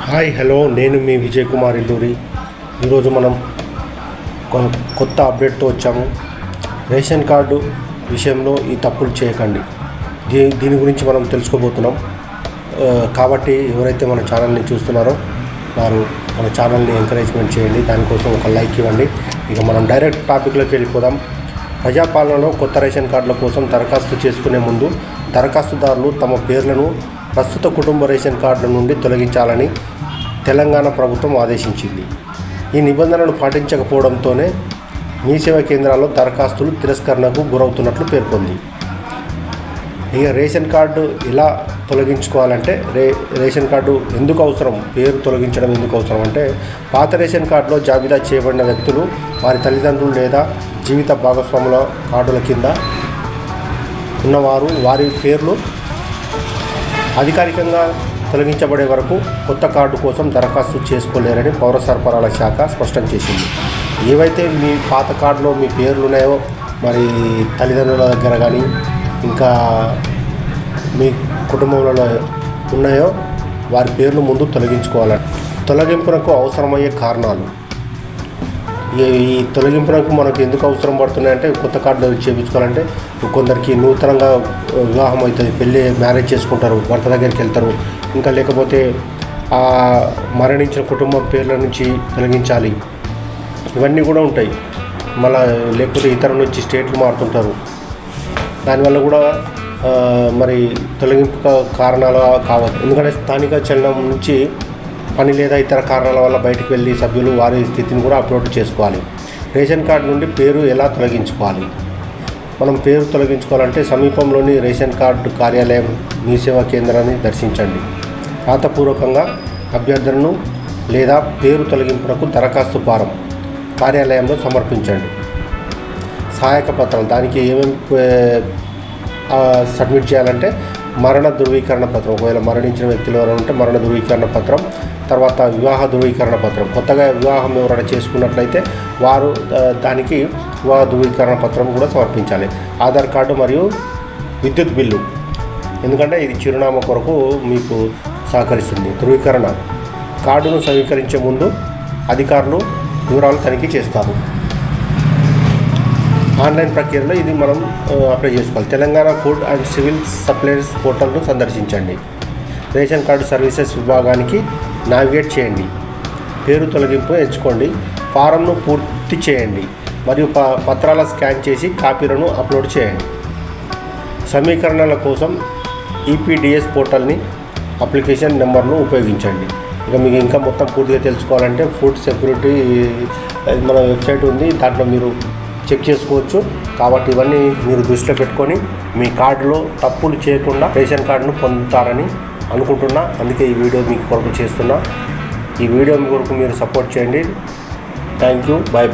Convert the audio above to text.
Hi hello నేను మీ విజయ్ కుమార్ ఇల్లూరి. ఈరోజు మనం కొత్త అప్డేట్తో వచ్చాము. రేషన్ కార్డు విషయంలో ఈ తప్పులు చేయకండి, దీని గురించి మనం తెలుసుకోబోతున్నాం. కాబట్టి ఎవరైతే మన ఛానల్ని చూస్తున్నారో వారు మన ఛానల్ని ఎంకరేజ్మెంట్ చేయండి, దానికోసం ఒక లైక్ ఇవ్వండి. ఇక మనం డైరెక్ట్ టాపిక్లోకి వెళ్ళిపోదాం. ప్రజాపాలనలో కొత్త రేషన్ కార్డుల కోసం దరఖాస్తు చేసుకునే ముందు దరఖాస్తుదారులు తమ పేర్లను ప్రస్తుత కుటుంబ రేషన్ కార్డుల నుండి తొలగించాలని తెలంగాణ ప్రభుత్వం ఆదేశించింది. ఈ నిబంధనలు పాటించకపోవడంతోనే మీ సేవా కేంద్రాల్లో దరఖాస్తులు తిరస్కరణకు గురవుతున్నట్లు పేర్కొంది. ఇక రేషన్ కార్డు ఎలా తొలగించుకోవాలంటే, రేషన్ కార్డు ఎందుకు అవసరం, పేరు తొలగించడం ఎందుకు అవసరం అంటే, పాత రేషన్ కార్డులో జాబితా చేయబడిన వ్యక్తులు వారి తల్లిదండ్రులు లేదా జీవిత భాగస్వాముల కార్డుల కింద ఉన్నవారు వారి పేర్లు అధికారికంగా తొలగించబడే వరకు కొత్త కార్డు కోసం దరఖాస్తు చేసుకోలేరని పౌర సరఫరాల శాఖ స్పష్టం చేసింది. ఏవైతే మీ పాత కార్డులో మీ పేర్లు ఉన్నాయో, మరి తల్లిదండ్రుల దగ్గర కానీ ఇంకా మీ కుటుంబంలో ఉన్నాయో వారి పేర్లు ముందు తొలగించుకోవాలని. తొలగింపునకు అవసరమయ్యే కారణాలు. ఈ తొలగింపునకు మనకు ఎందుకు అవసరం పడుతున్నాయంటే, కొత్త కార్డులు చేయించుకోవాలంటే కొందరికి నూతనంగా వివాహం అవుతుంది, పెళ్ళి మ్యారేజ్ చేసుకుంటారు, భర్త దగ్గరికి వెళ్తారు. ఇంకా లేకపోతే మరణించిన కుటుంబం పేర్ల నుంచి తొలగించాలి, ఇవన్నీ కూడా ఉంటాయి. మళ్ళీ లేకపోతే ఇతర నుంచి స్టేట్లు మారుతుంటారు, దానివల్ల కూడా మరి తొలగింపు కారణాలు కావచ్చు. ఎందుకంటే స్థానిక చలనం నుంచి పని లేదా ఇతర కారణాల వల్ల బయటకు వెళ్ళి సభ్యులు వారి స్థితిని కూడా అప్లోడ్ చేసుకోవాలి. రేషన్ కార్డు నుండి పేరు ఎలా తొలగించుకోవాలి? మనం పేరు తొలగించుకోవాలంటే సమీపంలోని రేషన్ కార్డు కార్యాలయం, మీ సేవా కేంద్రాన్ని దర్శించండి. రాతపూర్వకంగా అభ్యర్థనను లేదా పేరు తొలగింపునకు దరఖాస్తు ఫారం కార్యాలయంలో సమర్పించండి. సహాయక పత్రాలు, దానికి ఏమేమి సబ్మిట్ చేయాలంటే, మరణ ధృవీకరణ పత్రం, ఒకవేళ మరణించిన వ్యక్తులు ఎవరైనా ఉంటే మరణ ధృవీకరణ పత్రం, తర్వాత వివాహ ధృవీకరణ పత్రం, కొత్తగా వివాహం ఎవరైనా చేసుకున్నట్లయితే వారు దానికి వివాహ ధృవీకరణ పత్రం కూడా సమర్పించాలి. ఆధార్ కార్డు మరియు విద్యుత్ బిల్లు, ఎందుకంటే ఇది చిరునామా కొరకు మీకు సహకరిస్తుంది. ధృవీకరణ కార్డును స్వీకరించే ముందు అధికారులు వివరాలు తనిఖీ చేస్తారు. ఆన్లైన్ ప్రక్రియలో ఇది మనం అప్లై చేసుకోవాలి. Telangana food and civil supplies పోర్టల్ను సందర్శించండి. రేషన్ కార్డు సర్వీసెస్ విభాగానికి నావిగేట్ చేయండి. పేరు తొలగింపు ఎంచుకోండి. ఫారంను పూర్తి చేయండి మరియు పత్రాల స్కాన్ చేసి కాపీలను అప్లోడ్ చేయండి. సమీకరణల కోసం ఈపీడిఎస్ పోర్టల్ని అప్లికేషన్ నెంబర్ను ఉపయోగించండి. ఇక మీకు ఇంకా మొత్తం పూర్తిగా తెలుసుకోవాలంటే ఫుడ్ సెక్యూరిటీ మన వెబ్సైట్ ఉంది, దాంట్లో మీరు చెక్ చేసుకోవచ్చు. కాబట్టి ఇవన్నీ మీరు దృష్టిలో పెట్టుకొని మీ కార్డులో తప్పులు చేయకుండా రేషన్ కార్డును పొందుతారని అనుకుంటున్నా. అందుకే ఈ వీడియో మీకు కొరకు చేస్తున్నా. ఈ వీడియో కొరకు మీరు సపోర్ట్ చేయండి. Thank you. బై.